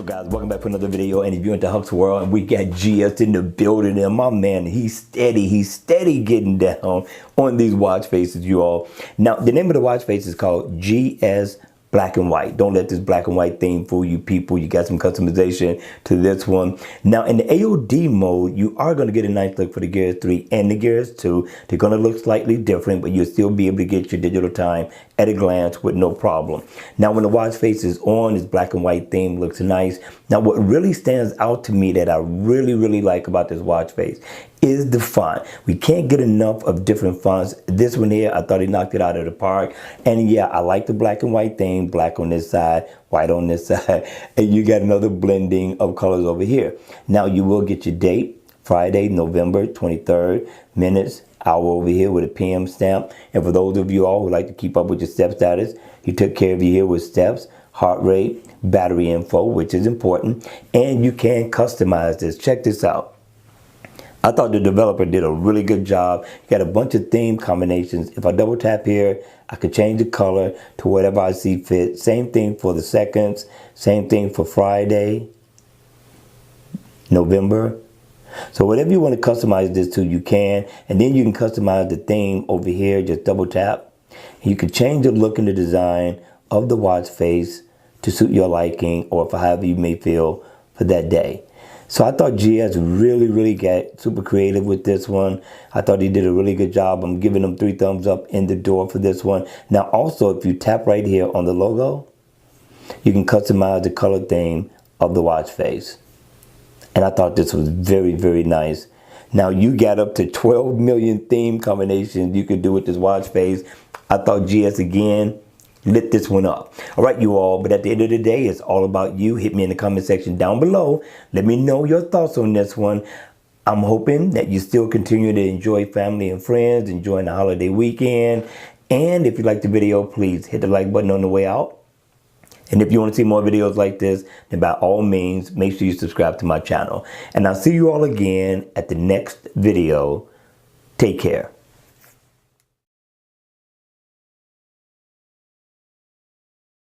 Guys, welcome back for another video. And if you're into Huck's World, and we got GS in the building, and my man, he's steady getting down on these watch faces, you all. Now, the name of the watch face is called GS Black and White. Don't let this black and white theme fool you people. You got some customization to this one. Now, in the AOD mode, you are going to get a nice look for the Gears 3 and the Gears 2. They're going to look slightly different, but you'll still be able to get your digital time at a glance with no problem. Now, when the watch face is on, this black and white theme looks nice. Now, what really stands out to me that I really like about this watch face is the font. We can't get enough of different fonts. This one here, I thought he knocked it out of the park. And yeah, I like the black and white theme, black on this side, white on this side, and you got another blending of colors over here. Now you will get your date, Friday, November 23rd, minutes, hour over here with a PM stamp. And for those of you all who like to keep up with your step status, he took care of you here with steps, heart rate, battery info, which is important, and you can customize this. Check this out. I thought the developer did a really good job. You got a bunch of theme combinations. If I double tap here, I could change the color to whatever I see fit. Same thing for the seconds. Same thing for Friday, November. So whatever you want to customize this to, you can. And then you can customize the theme over here. Just double tap. You can change the look and the design of the watch face to suit your liking or for however you may feel for that day. So I thought GS really got super creative with this one. I thought he did a really good job. I'm giving him 3 thumbs up in the door for this one. Now also, if you tap right here on the logo, you can customize the color theme of the watch face. And I thought this was very nice. Now you got up to 12 million theme combinations you could do with this watch face. I thought GS again lit this one up. All right, you all, but at the end of the day, it's all about you. Hit me in the comment section down below. Let me know your thoughts on this one. I'm hoping that you still continue to enjoy family and friends, enjoying the holiday weekend. And if you like the video, please hit the like button on the way out. And if you want to see more videos like this, then by all means, make sure you subscribe to my channel. And I'll see you all again at the next video. Take care.